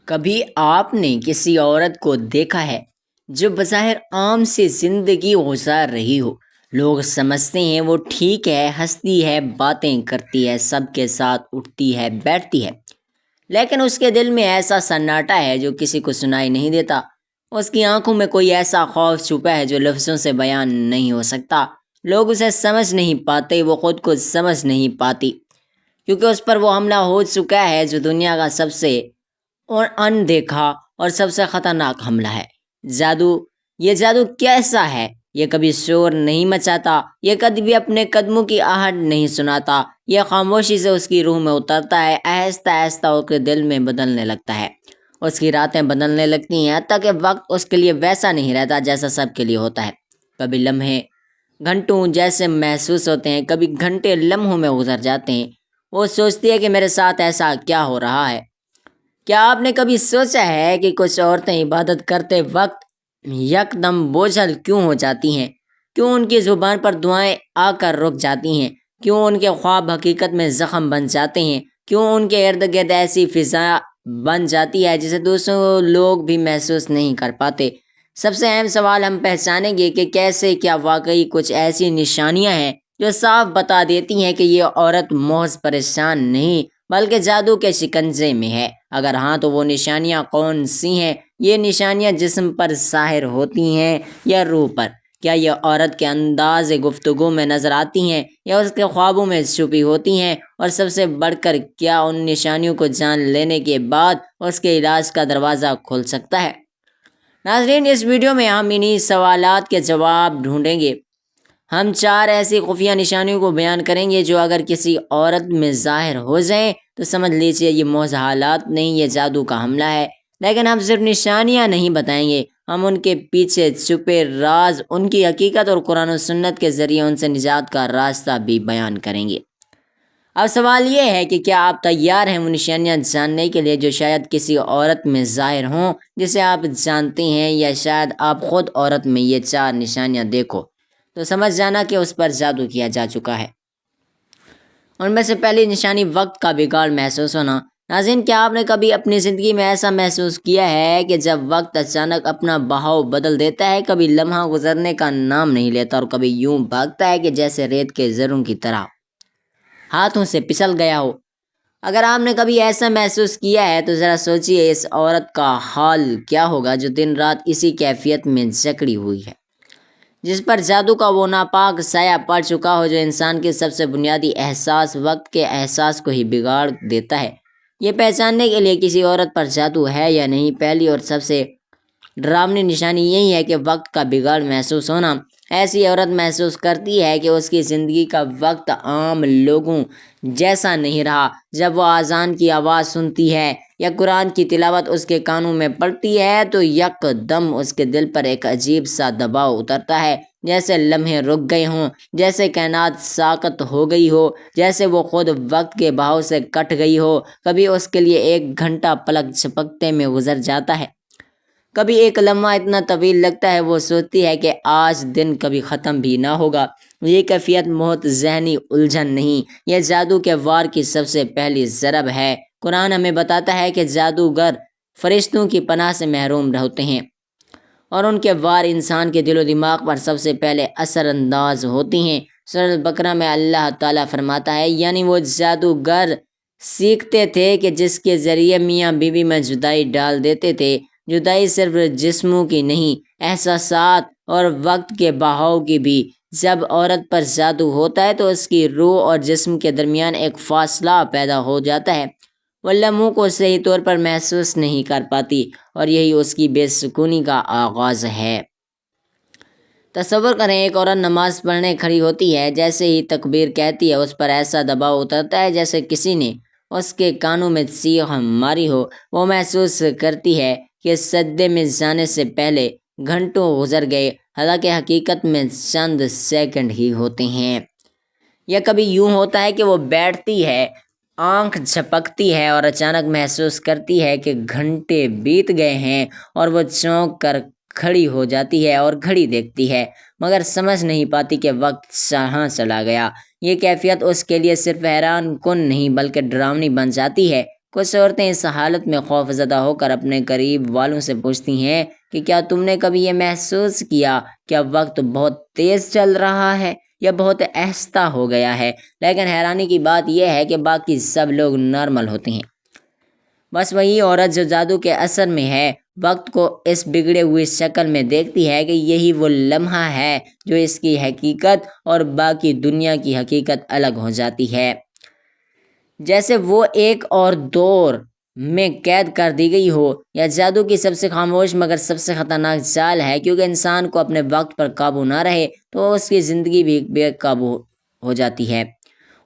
کبھی آپ نے کسی عورت کو دیکھا ہے جو بظاہر عام سی زندگی گزار رہی ہو؟ لوگ سمجھتے ہیں وہ ٹھیک ہے، ہنستی ہے، باتیں کرتی ہے، سب کے ساتھ اٹھتی ہے بیٹھتی ہے، لیکن اس کے دل میں ایسا سناٹا ہے جو کسی کو سنائی نہیں دیتا۔ اس کی آنکھوں میں کوئی ایسا خوف چھپا ہے جو لفظوں سے بیان نہیں ہو سکتا۔ لوگ اسے سمجھ نہیں پاتے، وہ خود کو سمجھ نہیں پاتی، کیونکہ اس پر وہ حملہ ہو چکا ہے جو دنیا کا سب سے اور اندیکھا اور سب سے خطرناک حملہ ہے، جادو۔ یہ جادو کیسا ہے؟ یہ کبھی شور نہیں مچاتا، یہ کبھی اپنے قدموں کی آہٹ نہیں سناتا، یہ خاموشی سے اس کی روح میں اترتا ہے، آہستہ آہستہ اس کے دل میں بدلنے لگتا ہے، اس کی راتیں بدلنے لگتی ہیں، حتیٰ کہ وقت اس کے لیے ویسا نہیں رہتا جیسا سب کے لیے ہوتا ہے۔ کبھی لمحے گھنٹوں جیسے محسوس ہوتے ہیں، کبھی گھنٹے لمحوں میں گزر جاتے ہیں۔ وہ سوچتی ہے کہ میرے ساتھ ایسا کیا ہو رہا ہے؟ کیا آپ نے کبھی سوچا ہے کہ کچھ عورتیں عبادت کرتے وقت یکدم بوجھل کیوں ہو جاتی ہیں؟ کیوں ان کی زبان پر دعائیں آ کر رک جاتی ہیں؟ کیوں ان کے خواب حقیقت میں زخم بن جاتے ہیں؟ کیوں ان کے ارد گرد ایسی فضا بن جاتی ہے جسے دوسروں لوگ بھی محسوس نہیں کر پاتے؟ سب سے اہم سوال ہم پہچانیں گے کہ کیسے، کیا واقعی کچھ ایسی نشانیاں ہیں جو صاف بتا دیتی ہیں کہ یہ عورت محض پریشان نہیں بلکہ جادو کے شکنجے میں ہے؟ اگر ہاں تو وہ نشانیاں کون سی ہیں؟ یہ نشانیاں جسم پر ظاہر ہوتی ہیں یا روح پر؟ کیا یہ عورت کے انداز گفتگو میں نظر آتی ہیں یا اس کے خوابوں میں چھپی ہوتی ہیں؟ اور سب سے بڑھ کر، کیا ان نشانیوں کو جان لینے کے بعد اس کے علاج کا دروازہ کھل سکتا ہے؟ ناظرین، اس ویڈیو میں ہم انہی سوالات کے جواب ڈھونڈیں گے۔ ہم 4 ایسی خفیہ نشانیوں کو بیان کریں گے جو اگر کسی عورت میں ظاہر ہو جائیں تو سمجھ لیجیے یہ محض حالات نہیں، یہ جادو کا حملہ ہے۔ لیکن ہم صرف نشانیاں نہیں بتائیں گے، ہم ان کے پیچھے چھپے راز، ان کی حقیقت اور قرآن و سنت کے ذریعے ان سے نجات کا راستہ بھی بیان کریں گے۔ اب سوال یہ ہے کہ کیا آپ تیار ہیں وہ نشانیاں جاننے کے لیے جو شاید کسی عورت میں ظاہر ہوں جسے آپ جانتے ہیں، یا شاید آپ خود عورت میں یہ 4 نشانیاں دیکھو تو سمجھ جانا کہ اس پر جادو کیا جا چکا ہے۔ ان میں سے پہلی نشانی وقت کا بگاڑ محسوس ہونا۔ ناظرین، کیا آپ نے کبھی اپنی زندگی میں ایسا محسوس کیا ہے کہ جب وقت اچانک اپنا بہاؤ بدل دیتا ہے، کبھی لمحہ گزرنے کا نام نہیں لیتا اور کبھی یوں بھاگتا ہے کہ جیسے ریت کے ذروں کی طرح ہاتھوں سے پھسل گیا ہو؟ اگر آپ نے کبھی ایسا محسوس کیا ہے تو ذرا سوچئے اس عورت کا حال کیا ہوگا جو دن رات اسی کیفیت میں جکڑی ہوئی ہے، جس پر جادو کا وہ ناپاک سایہ پڑ چکا ہو جو انسان کے سب سے بنیادی احساس، وقت کے احساس کو ہی بگاڑ دیتا ہے۔ یہ پہچاننے کے لیے کسی عورت پر جادو ہے یا نہیں، پہلی اور سب سے ڈراؤنی نشانی یہی ہے کہ وقت کا بگاڑ محسوس ہونا۔ ایسی عورت محسوس کرتی ہے کہ اس کی زندگی کا وقت عام لوگوں جیسا نہیں رہا۔ جب وہ اذان کی آواز سنتی ہے یا قرآن کی تلاوت اس کے کانوں میں پڑتی ہے تو یک دم اس کے دل پر ایک عجیب سا دباؤ اترتا ہے، جیسے لمحے رک گئے ہوں، جیسے کائنات ساکت ہو گئی ہو، جیسے وہ خود وقت کے بہاؤ سے کٹ گئی ہو۔ کبھی اس کے لیے 1 گھنٹہ پلک جھپکتے میں گزر جاتا ہے، کبھی ایک لمحہ اتنا طویل لگتا ہے وہ سوچتی ہے کہ آج دن کبھی ختم بھی نہ ہوگا۔ یہ کیفیت محض ذہنی الجھن نہیں، یہ جادو کے وار کی سب سے پہلی ضرب ہے۔ قرآن ہمیں بتاتا ہے کہ جادوگر فرشتوں کی پناہ سے محروم ہوتے ہیں اور ان کے وار انسان کے دل و دماغ پر سب سے پہلے اثر انداز ہوتی ہیں۔ سورۃ البقرہ میں اللہ تعالیٰ فرماتا ہے، یعنی وہ جادوگر سیکھتے تھے کہ جس کے ذریعے میاں بیوی میں جدائی ڈال دیتے تھے۔ جدائی صرف جسموں کی نہیں، احساسات اور وقت کے بہاؤ کی بھی۔ جب عورت پر جادو ہوتا ہے تو اس کی روح اور جسم کے درمیان ایک فاصلہ پیدا ہو جاتا ہے، وہ لمحوں کو صحیح طور پر محسوس نہیں کر پاتی اور یہی اس کی بے سکونی کا آغاز ہے۔ تصور کریں، ایک عورت نماز پڑھنے کھڑی ہوتی ہے، جیسے ہی تکبیر کہتی ہے اس پر ایسا دباؤ اترتا ہے جیسے کسی نے اس کے کانوں میں چیخ ماری ہو۔ وہ محسوس کرتی ہے کہ سجدے میں جانے سے پہلے گھنٹوں گزر گئے، حالانکہ حقیقت میں چند سیکنڈ ہی ہوتے ہیں۔ یا کبھی یوں ہوتا ہے کہ وہ بیٹھتی ہے، آنکھ جھپکتی ہے اور اچانک محسوس کرتی ہے کہ گھنٹے بیت گئے ہیں، اور وہ چونک کر کھڑی ہو جاتی ہے اور گھڑی دیکھتی ہے، مگر سمجھ نہیں پاتی کہ وقت کہاں چلا گیا۔ یہ کیفیت اس کے لیے صرف حیران کن نہیں بلکہ ڈراؤنی بن جاتی ہے۔ کچھ عورتیں اس حالت میں خوف زدہ ہو کر اپنے قریب والوں سے پوچھتی ہیں کہ کیا تم نے کبھی یہ محسوس کیا کہ اب وقت بہت تیز چل رہا ہے یا بہت آہستہ ہو گیا ہے؟ لیکن حیرانی کی بات یہ ہے کہ باقی سب لوگ نارمل ہوتے ہیں، بس وہی عورت جو جادو کے اثر میں ہے وقت کو اس بگڑے ہوئی شکل میں دیکھتی ہے کہ یہی وہ لمحہ ہے جو اس کی حقیقت اور باقی دنیا کی حقیقت الگ ہو جاتی ہے، جیسے وہ ایک اور دور میں قید کر دی گئی ہو۔ یا جادو کی سب سے خاموش مگر سب سے خطرناک چال ہے، کیونکہ انسان کو اپنے وقت پر قابو نہ رہے تو اس کی زندگی بھی بے قابو ہو جاتی ہے،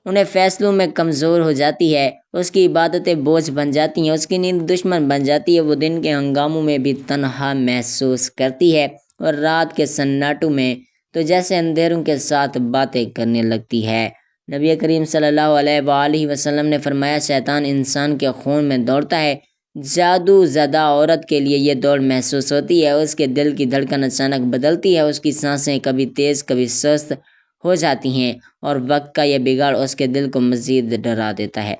انہیں فیصلوں میں کمزور ہو جاتی ہے، اس کی عبادتیں بوجھ بن جاتی ہیں، اس کی نیند دشمن بن جاتی ہے، وہ دن کے ہنگاموں میں بھی تنہا محسوس کرتی ہے اور رات کے سناٹوں میں تو جیسے اندھیروں کے ساتھ باتیں کرنے لگتی ہے۔ نبی کریم صلی اللہ علیہ وآلہ وسلم نے فرمایا، شیطان انسان کے خون میں دوڑتا ہے، جادو زدہ عورت کے لیے یہ دوڑ محسوس ہوتی ہے، اس کے دل کی دھڑکن اچانک بدلتی ہے، اس کی سانسیں کبھی تیز کبھی سست ہو جاتی ہیں اور وقت کا یہ بگاڑ اس کے دل کو مزید ڈرا دیتا ہے۔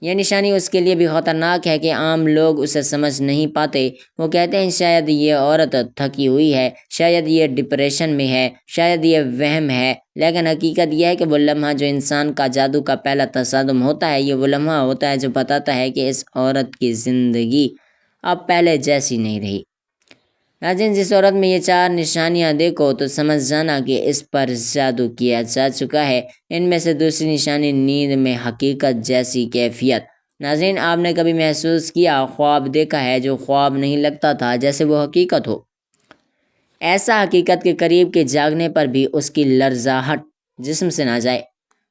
یہ نشانی اس کے لیے بھی خطرناک ہے کہ عام لوگ اسے سمجھ نہیں پاتے، وہ کہتے ہیں شاید یہ عورت تھکی ہوئی ہے، شاید یہ ڈپریشن میں ہے، شاید یہ وہم ہے، لیکن حقیقت یہ ہے کہ وہ لمحہ جو انسان کا جادو کا پہلا تصادم ہوتا ہے، یہ وہ لمحہ ہوتا ہے جو بتاتا ہے کہ اس عورت کی زندگی اب پہلے جیسی نہیں رہی۔ ناظرین، جس عورت میں یہ 4 نشانیاں دیکھو تو سمجھ جانا کہ اس پر جادو کیا جا چکا ہے۔ ان میں سے دوسری نشانی نیند میں حقیقت جیسی کیفیت۔ ناظرین، آپ نے کبھی محسوس کیا خواب دیکھا ہے جو خواب نہیں لگتا تھا جیسے وہ حقیقت ہو؟ ایسا حقیقت کے قریب کے جاگنے پر بھی اس کی لرزاہٹ جسم سے نہ جائے۔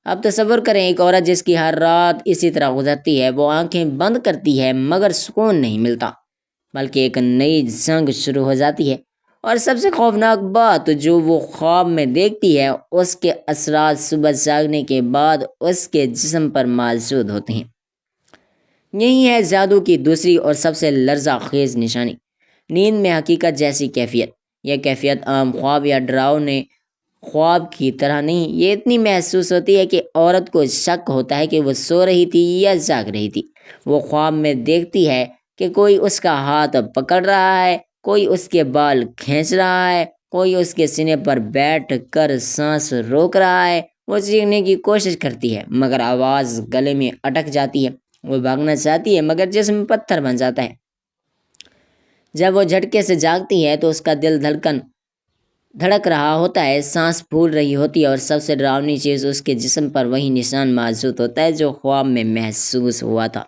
اب تصور کریں ایک عورت جس کی ہر رات اسی طرح گزرتی ہے، وہ آنکھیں بند کرتی ہے مگر سکون نہیں ملتا، بلکہ ایک نئی جنگ شروع ہو جاتی ہے، اور سب سے خوفناک بات جو وہ خواب میں دیکھتی ہے اس کے اثرات صبح جاگنے کے بعد اس کے جسم پر موجود ہوتے ہیں۔ یہی ہے جادو کی دوسری اور سب سے لرزہ خیز نشانی، نیند میں حقیقت جیسی کیفیت۔ یہ کیفیت عام خواب یا ڈراؤنے خواب کی طرح نہیں، یہ اتنی محسوس ہوتی ہے کہ عورت کو شک ہوتا ہے کہ وہ سو رہی تھی یا جاگ رہی تھی۔ وہ خواب میں دیکھتی ہے کہ کوئی اس کا ہاتھ پکڑ رہا ہے، کوئی اس کے بال کھینچ رہا ہے، کوئی اس کے سینے پر بیٹھ کر سانس روک رہا ہے۔ وہ چیخنے کی کوشش کرتی ہے مگر آواز گلے میں اٹک جاتی ہے، وہ بھاگنا چاہتی ہے مگر جسم پتھر بن جاتا ہے۔ جب وہ جھٹکے سے جاگتی ہے تو اس کا دل دھڑک رہا ہوتا ہے، سانس پھول رہی ہوتی ہے، اور سب سے ڈراؤنی چیز اس کے جسم پر وہی نشان موجود ہوتا ہے جو خواب میں محسوس ہوا تھا،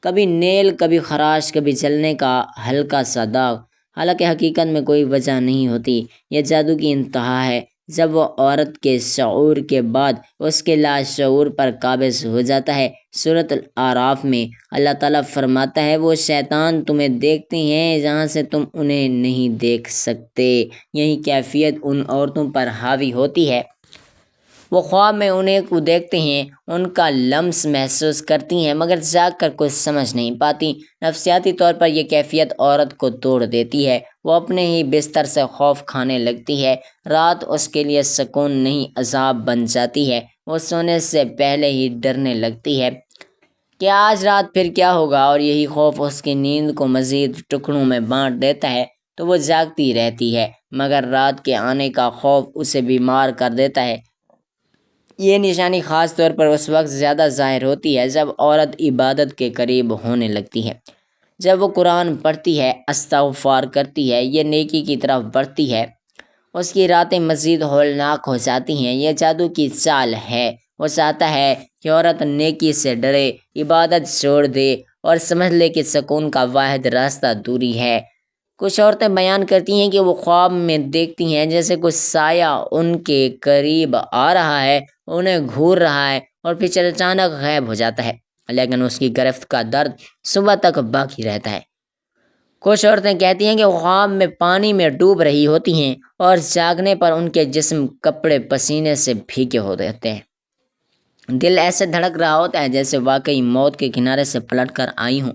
کبھی نیل، کبھی خراش، کبھی جلنے کا ہلکا سا داغ، حالانکہ حقیقت میں کوئی وجہ نہیں ہوتی۔ یہ جادو کی انتہا ہے جب وہ عورت کے شعور کے بعد اس کے لاشعور پر قابض ہو جاتا ہے۔ سورۃ الاعراف میں اللہ تعالیٰ فرماتا ہے، وہ شیطان تمہیں دیکھتے ہیں جہاں سے تم انہیں نہیں دیکھ سکتے۔ یہی کیفیت ان عورتوں پر حاوی ہوتی ہے، وہ خواب میں انہیں کو دیکھتے ہیں، ان کا لمس محسوس کرتی ہیں مگر جاگ کر کچھ سمجھ نہیں پاتی۔ نفسیاتی طور پر یہ کیفیت عورت کو توڑ دیتی ہے، وہ اپنے ہی بستر سے خوف کھانے لگتی ہے، رات اس کے لیے سکون نہیں عذاب بن جاتی ہے، وہ سونے سے پہلے ہی ڈرنے لگتی ہے کہ آج رات پھر کیا ہوگا، اور یہی خوف اس کی نیند کو مزید ٹکڑوں میں بانٹ دیتا ہے، تو وہ جاگتی رہتی ہے مگر رات کے آنے کا خوف اسے بیمار کر دیتا ہے۔ یہ نشانی خاص طور پر اس وقت زیادہ ظاہر ہوتی ہے جب عورت عبادت کے قریب ہونے لگتی ہے، جب وہ قرآن پڑھتی ہے، استغفار کرتی ہے، یہ نیکی کی طرف بڑھتی ہے، اس کی راتیں مزید ہولناک ہو جاتی ہیں۔ یہ جادو کی چال ہے، وہ چاہتا ہے کہ عورت نیکی سے ڈرے، عبادت چھوڑ دے اور سمجھ لے کہ سکون کا واحد راستہ دوری ہے۔ کچھ عورتیں بیان کرتی ہیں کہ وہ خواب میں دیکھتی ہیں جیسے کچھ سایہ ان کے قریب آ رہا ہے، انہیں گھور رہا ہے اور پھر اچانک غائب ہو جاتا ہے، لیکن اس کی گرفت کا درد صبح تک باقی رہتا ہے۔ کچھ عورتیں کہتی ہیں کہ وہ خواب میں پانی میں ڈوب رہی ہوتی ہیں اور جاگنے پر ان کے جسم کپڑے پسینے سے بھیگے ہو رہتے ہیں، دل ایسے دھڑک رہا ہوتا ہے جیسے واقعی موت کے کنارے سے پلٹ کر آئی ہوں۔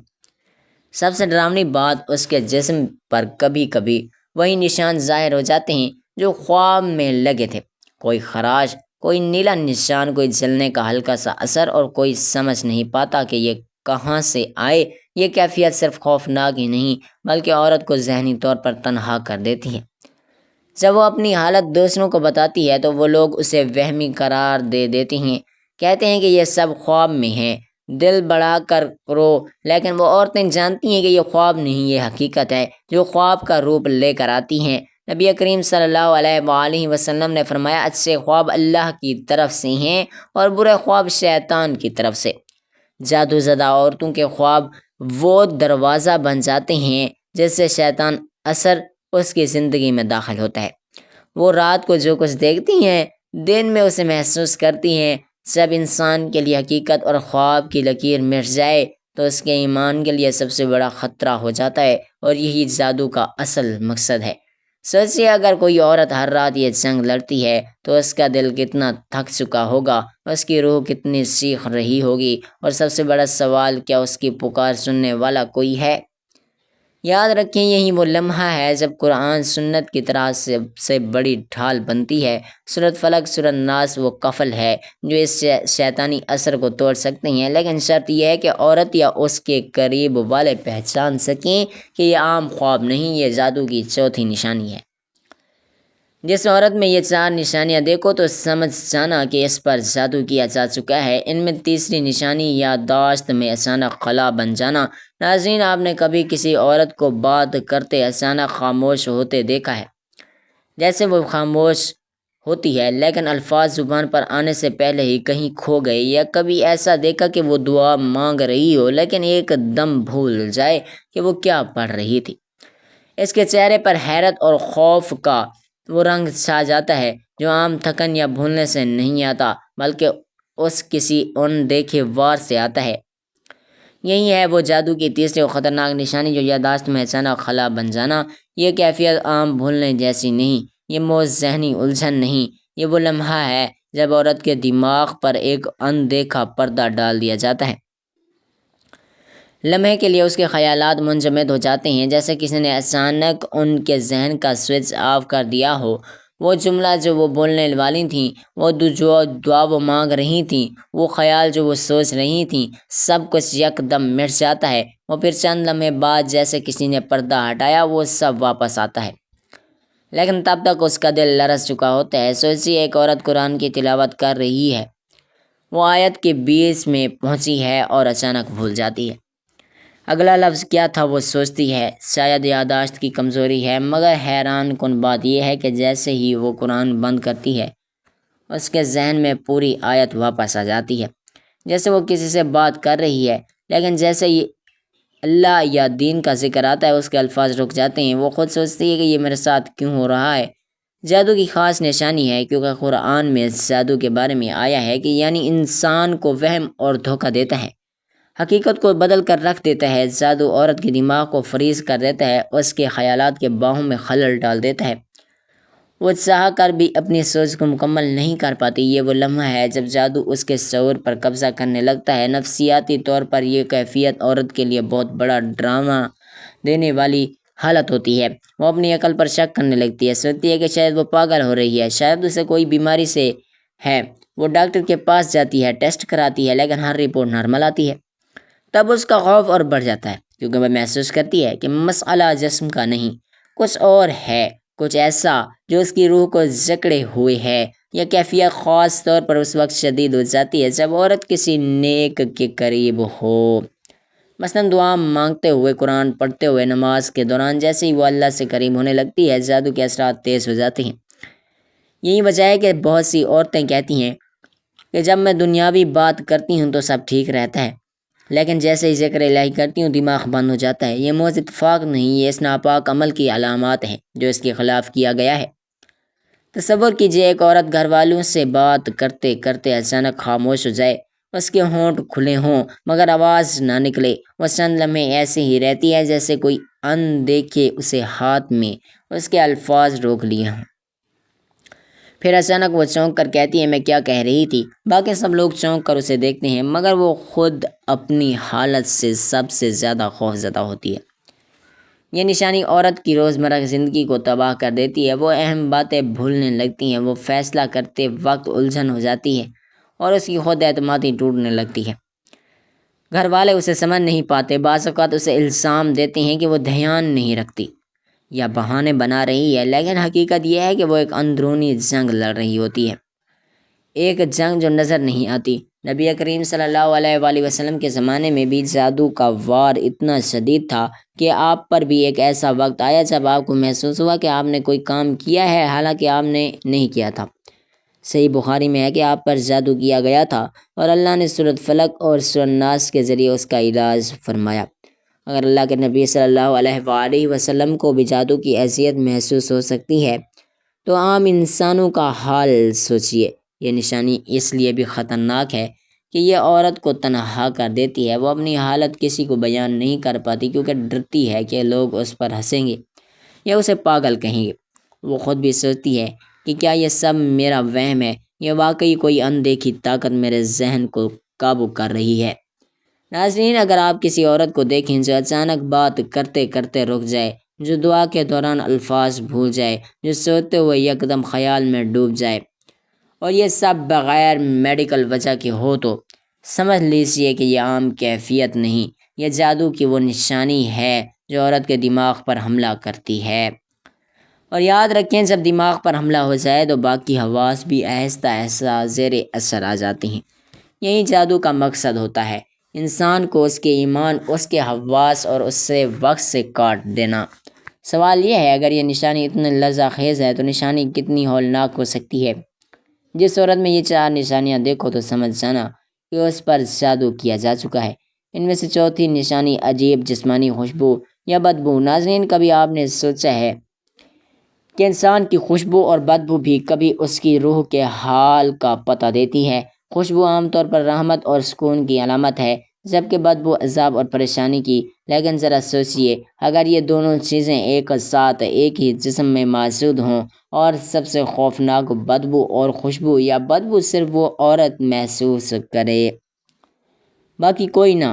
سب سے ڈراؤنی بات، اس کے جسم پر کبھی کبھی وہی نشان ظاہر ہو جاتے ہیں جو خواب میں لگے تھے، کوئی خراش، کوئی نیلا نشان، کوئی جلنے کا ہلکا سا اثر، اور کوئی سمجھ نہیں پاتا کہ یہ کہاں سے آئے؟ یہ کیفیت صرف خوفناک ہی نہیں بلکہ عورت کو ذہنی طور پر تنہا کر دیتی ہے۔ جب وہ اپنی حالت دوسروں کو بتاتی ہے تو وہ لوگ اسے وہمی قرار دے دیتے ہیں، کہتے ہیں کہ یہ سب خواب میں ہے، دل بڑھا کر رو۔ لیکن وہ عورتیں جانتی ہیں کہ یہ خواب نہیں، یہ حقیقت ہے جو خواب کا روپ لے کر آتی ہیں۔ نبی کریم صلی اللہ علیہ وآلہ وسلم نے فرمایا، اچھے خواب اللہ کی طرف سے ہیں اور برے خواب شیطان کی طرف سے۔ جادو زدہ عورتوں کے خواب وہ دروازہ بن جاتے ہیں جس سے شیطان اثر اس کی زندگی میں داخل ہوتا ہے۔ وہ رات کو جو کچھ دیکھتی ہیں دن میں اسے محسوس کرتی ہیں۔ جب انسان کے لیے حقیقت اور خواب کی لکیر مٹ جائے تو اس کے ایمان کے لیے سب سے بڑا خطرہ ہو جاتا ہے، اور یہی جادو کا اصل مقصد ہے۔ سوچیے، اگر کوئی عورت ہر رات یہ جنگ لڑتی ہے تو اس کا دل کتنا تھک چکا ہوگا، اس کی روح کتنی چیخ رہی ہوگی، اور سب سے بڑا سوال، کیا اس کی پکار سننے والا کوئی ہے؟ یاد رکھیں، یہی وہ لمحہ ہے جب قرآن سنت کی طرح سب سے بڑی ڈھال بنتی ہے۔ سورۃ فلق، سورۃ ناس وہ کفل ہے جو اس شیطانی اثر کو توڑ سکتے ہیں، لیکن شرط یہ ہے کہ عورت یا اس کے قریب والے پہچان سکیں کہ یہ عام خواب نہیں، یہ جادو کی چوتھی نشانی ہے۔ جس عورت میں یہ چار نشانیاں دیکھو تو سمجھ جانا کہ اس پر جادو کیا جا چکا ہے۔ ان میں تیسری نشانی یادداشت میں اچانک خلا بن جانا۔ ناظرین، آپ نے کبھی کسی عورت کو بات کرتے اچانک خاموش ہوتے دیکھا ہے؟ جیسے وہ خاموش ہوتی ہے لیکن الفاظ زبان پر آنے سے پہلے ہی کہیں کھو گئے، یا کبھی ایسا دیکھا کہ وہ دعا مانگ رہی ہو لیکن ایک دم بھول جائے کہ وہ کیا پڑھ رہی تھی۔ اس کے چہرے پر حیرت اور خوف کا وہ رنگ چھا جاتا ہے جو عام تھکن یا بھولنے سے نہیں آتا بلکہ اس کسی ان دیکھے وار سے آتا ہے۔ یہی ہے وہ جادو کی تیسری اور خطرناک نشانی، جو یادداشت میں اچانک خلا بن جانا۔ یہ کیفیت عام بھولنے جیسی نہیں، یہ موت ذہنی الجھن نہیں، یہ وہ لمحہ ہے جب عورت کے دماغ پر ایک اندیکھا پردہ ڈال دیا جاتا ہے۔ لمحے کے لیے اس کے خیالات منجمد ہو جاتے ہیں، جیسے کسی نے اچانک ان کے ذہن کا سوئچ آف کر دیا ہو۔ وہ جملہ جو وہ بولنے والی تھیں، وہ جو دعا وہ مانگ رہی تھیں، وہ خیال جو وہ سوچ رہی تھیں، سب کچھ یک دم مٹ جاتا ہے، اور پھر چند لمحے بعد جیسے کسی نے پردہ ہٹایا وہ سب واپس آتا ہے، لیکن تب تک اس کا دل لرز چکا ہوتا ہے۔ سوچیے، ایک عورت قرآن کی تلاوت کر رہی ہے، وہ آیت کے بیچ میں پہنچی ہے اور اچانک بھول جاتی ہے۔ اگلا لفظ کیا تھا وہ سوچتی ہے، شاید یادداشت کی کمزوری ہے، مگر حیران کن بات یہ ہے کہ جیسے ہی وہ قرآن بند کرتی ہے اس کے ذہن میں پوری آیت واپس آ جاتی ہے، جیسے وہ کسی سے بات کر رہی ہے، لیکن جیسے ہی اللہ یا دین کا ذکر آتا ہے اس کے الفاظ رک جاتے ہیں۔ وہ خود سوچتی ہے کہ یہ میرے ساتھ کیوں ہو رہا ہے۔ جادو کی خاص نشانی ہے کیونکہ قرآن میں جادو کے بارے میں آیا ہے کہ یعنی انسان کو وہم اور دھوکہ دیتا ہے، حقیقت کو بدل کر رکھ دیتا ہے۔ جادو عورت کے دماغ کو فریز کر دیتا ہے، اس کے خیالات کے باہوں میں خلل ڈال دیتا ہے، وہ چاہ کر بھی اپنی سوچ کو مکمل نہیں کر پاتی۔ یہ وہ لمحہ ہے جب جادو اس کے شعور پر قبضہ کرنے لگتا ہے۔ نفسیاتی طور پر یہ کیفیت عورت کے لیے بہت بڑا ڈرامہ دینے والی حالت ہوتی ہے۔ وہ اپنی عقل پر شک کرنے لگتی ہے، سوچتی ہے کہ شاید وہ پاگل ہو رہی ہے، شاید اسے کوئی بیماری سے ہے۔ وہ ڈاکٹر کے پاس جاتی ہے، ٹیسٹ کراتی ہے، لیکن ہر رپورٹ نارمل آتی ہے۔ تب اس کا خوف اور بڑھ جاتا ہے کیونکہ وہ محسوس کرتی ہے کہ مسئلہ جسم کا نہیں، کچھ اور ہے، کچھ ایسا جو اس کی روح کو جکڑے ہوئے ہے۔ یہ کیفیت خاص طور پر اس وقت شدید ہو جاتی ہے جب عورت کسی نیک کے قریب ہو، مثلاً دعا مانگتے ہوئے، قرآن پڑھتے ہوئے، نماز کے دوران۔ جیسے ہی وہ اللہ سے قریب ہونے لگتی ہے جادو کے اثرات تیز ہو جاتے ہیں۔ یہی وجہ ہے کہ بہت سی عورتیں کہتی ہیں کہ جب میں دنیاوی بات کرتی ہوں تو سب ٹھیک رہتا ہے، لیکن جیسے ہی ذکر الہی کرتی ہوں دماغ بند ہو جاتا ہے۔ یہ محض اتفاق نہیں، یہ اس ناپاک عمل کی علامات ہیں جو اس کے خلاف کیا گیا ہے۔ تصور کیجیے، ایک عورت گھر والوں سے بات کرتے کرتے اچانک خاموش ہو جائے، اس کے ہونٹ کھلے ہوں مگر آواز نہ نکلے۔ وہ چند لمحے ایسے ہی رہتی ہے جیسے کوئی اندیکھے اسے ہاتھ میں اس کے الفاظ روک لیے ہوں، پھر اچانک وہ چونک کر کہتی ہے، میں کیا کہہ رہی تھی؟ باقی سب لوگ چونک کر اسے دیکھتے ہیں مگر وہ خود اپنی حالت سے سب سے زیادہ خوفزدہ ہوتی ہے۔ یہ نشانی عورت کی روزمرہ زندگی کو تباہ کر دیتی ہے۔ وہ اہم باتیں بھولنے لگتی ہیں، وہ فیصلہ کرتے وقت الجھن ہو جاتی ہے اور اس کی خود اعتمادی ٹوٹنے لگتی ہے۔ گھر والے اسے سمجھ نہیں پاتے، بعض اوقات اسے الزام دیتے ہیں کہ وہ دھیان نہیں رکھتی یا بہانے بنا رہی ہے، لیکن حقیقت یہ ہے کہ وہ ایک اندرونی جنگ لڑ رہی ہوتی ہے، ایک جنگ جو نظر نہیں آتی۔ نبی کریم صلی اللہ علیہ وآلہ وسلم کے زمانے میں بھی جادو کا وار اتنا شدید تھا کہ آپ پر بھی ایک ایسا وقت آیا جب آپ کو محسوس ہوا کہ آپ نے کوئی کام کیا ہے حالانکہ آپ نے نہیں کیا تھا۔ صحیح بخاری میں ہے کہ آپ پر جادو کیا گیا تھا اور اللہ نے سورۃ فلق اور سورۃ ناس کے ذریعے اس کا علاج فرمایا۔ اگر اللہ کے نبی صلی اللہ علیہ وآلہ وسلم کو بھی جادو کی اذیت محسوس ہو سکتی ہے تو عام انسانوں کا حال سوچیے۔ یہ نشانی اس لیے بھی خطرناک ہے کہ یہ عورت کو تنہا کر دیتی ہے، وہ اپنی حالت کسی کو بیان نہیں کر پاتی کیونکہ ڈرتی ہے کہ لوگ اس پر ہنسیں گے یا اسے پاگل کہیں گے۔ وہ خود بھی سوچتی ہے کہ کیا یہ سب میرا وہم ہے یا واقعی کوئی اندیکھی طاقت میرے ذہن کو قابو کر رہی ہے۔ ناظرین، اگر آپ کسی عورت کو دیکھیں جو اچانک بات کرتے کرتے رک جائے، جو دعا کے دوران الفاظ بھول جائے، جو سوتے ہوئے یکدم خیال میں ڈوب جائے، اور یہ سب بغیر میڈیکل وجہ کے ہو، تو سمجھ لیجیے کہ یہ عام کیفیت نہیں، یہ جادو کی وہ نشانی ہے جو عورت کے دماغ پر حملہ کرتی ہے۔ اور یاد رکھیں، جب دماغ پر حملہ ہو جائے تو باقی حواس بھی آہستہ آہستہ زیر اثر آ جاتی ہیں۔ یہی جادو کا مقصد ہوتا ہے، انسان کو اس کے ایمان، اس کے حواس اور اس سے وقت سے کاٹ دینا۔ سوال یہ ہے، اگر یہ نشانی اتنی لرزہ خیز ہے تو نشانی کتنی ہولناک ہو سکتی ہے؟ جس عورت میں یہ 4 نشانیاں دیکھو تو سمجھ جانا کہ اس پر جادو کیا جا چکا ہے۔ ان میں سے چوتھی نشانی عجیب جسمانی خوشبو یا بدبو۔ ناظرین، کبھی آپ نے سوچا ہے کہ انسان کی خوشبو اور بدبو بھی کبھی اس کی روح کے حال کا پتہ دیتی ہے؟ خوشبو عام طور پر رحمت اور سکون کی علامت ہے، جبکہ بدبو عذاب اور پریشانی کی۔ لیکن ذرا سوچئے، اگر یہ دونوں چیزیں ایک ساتھ ایک ہی جسم میں موجود ہوں، اور سب سے خوفناک بدبو اور خوشبو یا بدبو صرف وہ عورت محسوس کرے، باقی کوئی نہ۔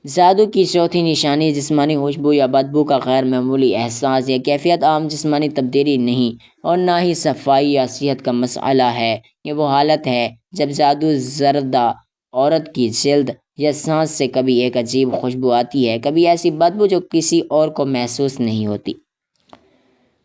جادو کی چوتھی نشانی جسمانی خوشبو یا بدبو کا غیر معمولی احساس یا کیفیت عام جسمانی تبدیلی نہیں اور نہ ہی صفائی یا صحت کا مسئلہ ہے۔ یہ وہ حالت ہے جب جادو زردہ عورت کی جلد یا سانس سے کبھی ایک عجیب خوشبو آتی ہے، کبھی ایسی بدبو جو کسی اور کو محسوس نہیں ہوتی۔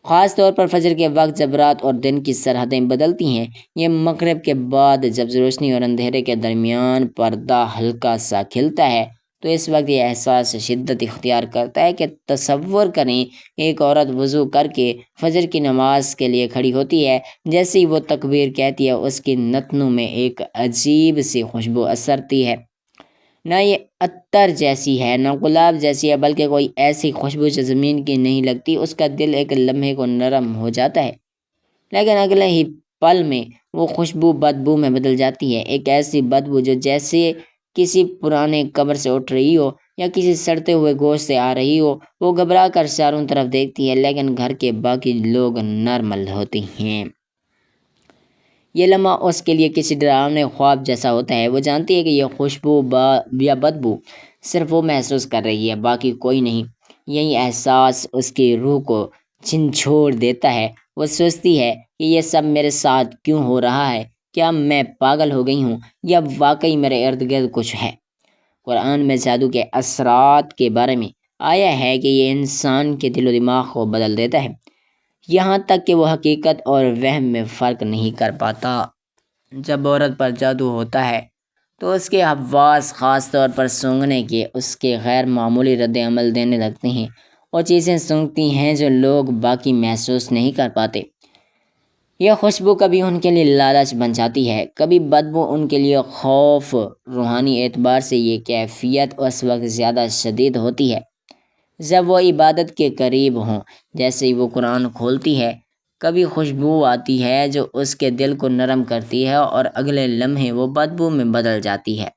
خاص طور پر فجر کے وقت جب رات اور دن کی سرحدیں بدلتی ہیں، یہ مغرب کے بعد جب روشنی اور اندھیرے کے درمیان پردہ ہلکا سا کھلتا ہے، تو اس وقت یہ احساس شدت اختیار کرتا ہے کہ تصور کریں ایک عورت وضو کر کے فجر کی نماز کے لیے کھڑی ہوتی ہے، جیسے ہی وہ تکبیر کہتی ہے اس کی نتنوں میں ایک عجیب سی خوشبو اثرتی ہے۔ نہ یہ عطر جیسی ہے، نہ گلاب جیسی ہے، بلکہ کوئی ایسی خوشبو جو زمین کی نہیں لگتی۔ اس کا دل ایک لمحے کو نرم ہو جاتا ہے، لیکن اگلے ہی پل میں وہ خوشبو بدبو میں بدل جاتی ہے، ایک ایسی بدبو جو جیسے کسی پرانے قبر سے اٹھ رہی ہو یا کسی سڑتے ہوئے گوشت سے آ رہی ہو۔ وہ گھبرا کر چاروں طرف دیکھتی ہے، لیکن گھر کے باقی لوگ نارمل ہوتے ہیں۔ یہ لمحہ اس کے لیے کسی ڈراونے خواب جیسا ہوتا ہے۔ وہ جانتی ہے کہ یہ خوشبو یا بدبو صرف وہ محسوس کر رہی ہے، باقی کوئی نہیں۔ یہی احساس اس کی روح کو جھنجھوڑ دیتا ہے۔ وہ سوچتی ہے کہ یہ سب میرے ساتھ کیوں ہو رہا ہے؟ کیا میں پاگل ہو گئی ہوں یا واقعی میرے ارد گرد کچھ ہے؟ قرآن میں جادو کے اثرات کے بارے میں آیا ہے کہ یہ انسان کے دل و دماغ کو بدل دیتا ہے، یہاں تک کہ وہ حقیقت اور وہم میں فرق نہیں کر پاتا۔ جب عورت پر جادو ہوتا ہے تو اس کے حواس، خاص طور پر سونگھنے کے، اس کے غیر معمولی رد عمل دینے لگتے ہیں اور چیزیں سونگتی ہیں جو لوگ باقی محسوس نہیں کر پاتے۔ یہ خوشبو کبھی ان کے لیے لالچ بن جاتی ہے، کبھی بدبو ان کے لیے خوف۔ روحانی اعتبار سے یہ کیفیت اس وقت زیادہ شدید ہوتی ہے جب وہ عبادت کے قریب ہوں۔ جیسے ہی وہ قرآن کھولتی ہے، کبھی خوشبو آتی ہے جو اس کے دل کو نرم کرتی ہے اور اگلے لمحے وہ بدبو میں بدل جاتی ہے،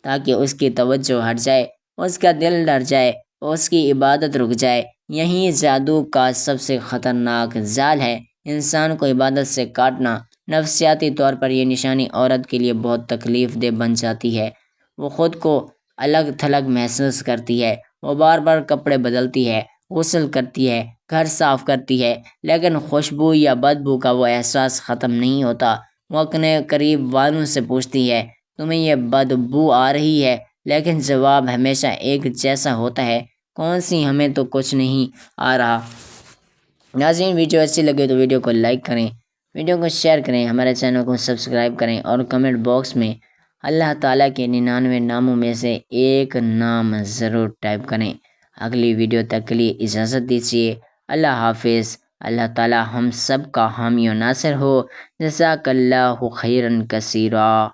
تاکہ اس کی توجہ ہٹ جائے، اس کا دل ڈر جائے، اس کی عبادت رک جائے۔ یہی جادو کا سب سے خطرناک جال ہے، انسان کو عبادت سے کاٹنا۔ نفسیاتی طور پر یہ نشانی عورت کے لیے بہت تکلیف دہ بن جاتی ہے۔ وہ خود کو الگ تھلگ محسوس کرتی ہے، وہ بار بار کپڑے بدلتی ہے، غسل کرتی ہے، گھر صاف کرتی ہے، لیکن خوشبو یا بدبو کا وہ احساس ختم نہیں ہوتا۔ وہ اپنے قریب والوں سے پوچھتی ہے، تمہیں یہ بدبو آ رہی ہے؟ لیکن جواب ہمیشہ ایک جیسا ہوتا ہے، کون سی ہمیں تو کچھ نہیں آ رہا۔ ناظرین، ویڈیو اچھی لگے تو ویڈیو کو لائک کریں، ویڈیو کو شیئر کریں، ہمارے چینل کو سبسکرائب کریں اور کمنٹ باکس میں اللہ تعالیٰ کے 99 ناموں میں سے ایک نام ضرور ٹائپ کریں۔ اگلی ویڈیو تک کے لیے اجازت دیجیے، اللہ حافظ۔ اللہ تعالیٰ ہم سب کا حامی و ناصر ہو۔ جزاک اللہ خیرا کثیرا۔